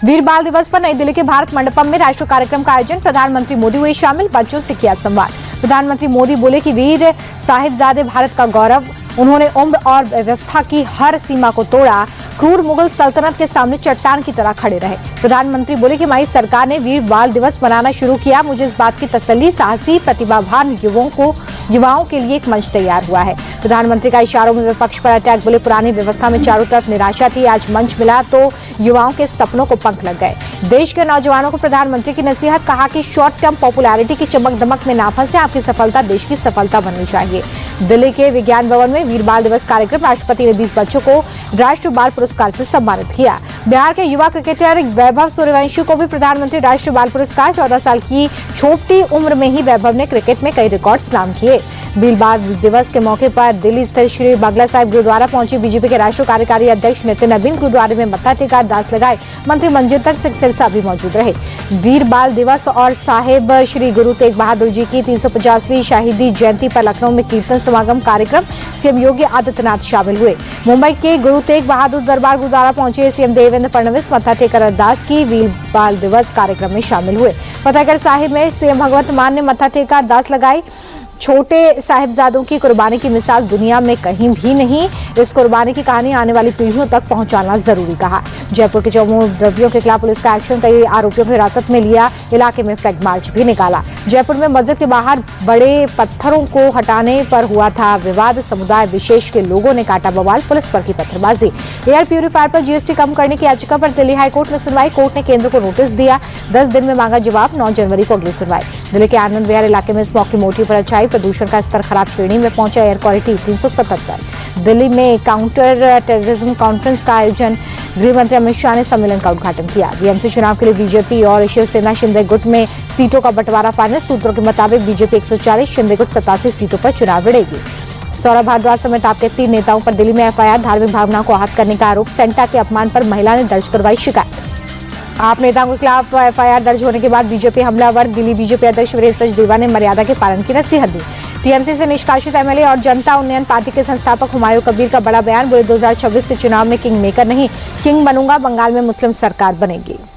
वीर बाल दिवस पर नई दिल्ली के भारत मंडपम में राष्ट्रीय कार्यक्रम का आयोजन। प्रधानमंत्री मोदी हुए शामिल, बच्चों से किया संवाद। प्रधानमंत्री मोदी बोले कि वीर साहिबजादे भारत का गौरव, उन्होंने उम्र और व्यवस्था की हर सीमा को तोड़ा, क्रूर मुगल सल्तनत के सामने चट्टान की तरह खड़े रहे। प्रधानमंत्री बोले कि हमारी सरकार ने वीर बाल दिवस मनाना शुरू किया। मुझे इस बात की तसल्ली, साहसी प्रतिभावान युवाओं के लिए एक मंच तैयार हुआ है। प्रधानमंत्री का इशारों में विपक्ष पर अटैक। बोले पुरानी व्यवस्था में चारों तरफ निराशा थी, आज मंच मिला तो युवाओं के सपनों को पंख लग गए। देश के नौजवानों को प्रधानमंत्री की नसीहत, कहा कि शॉर्ट टर्म पॉपुलैरिटी की चमक दमक में ना फंसे, आपकी सफलता देश की सफलता बननी चाहिए। दिल्ली के विज्ञान भवन में वीर बाल दिवस कार्यक्रम, राष्ट्रपति ने 20 बच्चों को राष्ट्रीय बाल पुरस्कार से सम्मानित किया। बिहार के युवा क्रिकेटर वैभव सूर्यवंशी को भी प्रधानमंत्री राष्ट्रीय बाल पुरस्कार। 14 साल की छोटी उम्र में ही वैभव ने क्रिकेट में कई रिकॉर्ड्स नाम किए। वीर बाल दिवस के मौके पर दिल्ली स्थित श्री बगला साहिब गुरुद्वारा पहुंचे बीजेपी के राष्ट्रीय कार्यकारी अध्यक्ष नितिन नवीन। गुरुद्वारे में मत्था टेका, अरदास लगाए। मंत्री मंजिंदर सिंह सिरसा भी मौजूद रहे। वीर बाल दिवस और साहिब श्री गुरु तेग बहादुर जी की 350वीं शहीदी जयंती पर लखनऊ में कीर्तन समागम कार्यक्रम, सीएम योगी आदित्यनाथ शामिल हुए। मुंबई के गुरु तेग बहादुर दरबार गुरुद्वारा पहुंचे सीएम देवेंद्र फडणवीस, मत्था टेकर अरदास की। वीर बाल दिवस कार्यक्रम में शामिल हुए। फतेहगढ़ साहिब में सीएम भगवंत मान ने मत्था टेका, अरदास लगाई। छोटे साहिबजादों की कुर्बानी की मिसाल दुनिया में कहीं भी नहीं, इस कुर्बानी की कहानी आने वाली पीढ़ियों तक पहुंचाना जरूरी, कहा। जयपुर के जम्मू द्रव्यों के खिलाफ पुलिस का एक्शन, कई आरोपियों को हिरासत में लिया, इलाके में फ्लैग मार्च भी निकाला। जयपुर में मस्जिद के बाहर बड़े पत्थरों को हटाने पर हुआ था विवाद, समुदाय विशेष के लोगों ने काटा बवाल, पुलिस पर की पत्थरबाजी। एयर प्यूरीफायर पर जीएसटी कम करने की याचिका पर दिल्ली हाईकोर्ट में सुनवाई, कोर्ट ने केंद्र को नोटिस दिया, 10 दिन में मांगा जवाब, 9 जनवरी को अगली सुनवाई। दिल्ली के आनंद विहार इलाके में स्मोक की मोटी पर अच्छाई, प्रदूषण का स्तर खराब श्रेणी में पहुंचा, एयर क्वालिटी 377। दिल्ली में काउंटर टेररिज्म कॉन्फ्रेंस का आयोजन, गृह मंत्री अमित शाह ने सम्मेलन का उद्घाटन किया। बीएमसी चुनाव के लिए बीजेपी और शिवसेना शिंदे गुट में सीटों का बंटवारा फाइनल, सूत्रों के मुताबिक बीजेपी 140, शिंदे गुट 87 सीटों पर चुनाव लड़ेगी। सौरभ भारद्वाज समेत आपके 3 नेताओं पर दिल्ली में एफआईआर, धार्मिक भावनाओं को आहत करने का आरोप, सेंटा के अपमान पर महिला ने दर्ज करवाई शिकायत। आप नेताओं के खिलाफ एफआईआर दर्ज होने के बाद बीजेपी हमलावर, दिल्ली बीजेपी अध्यक्ष वीरेंद्र सचदेवा ने मर्यादा के पालन की नसीहत दी। टीएमसी से निष्कासित एमएलए और जनता उन्नयन पार्टी के संस्थापक हुमायूं कबीर का बड़ा बयान, बोले 2026 के चुनाव में किंग मेकर नहीं, किंग बनूंगा, बंगाल में मुस्लिम सरकार बनेगी।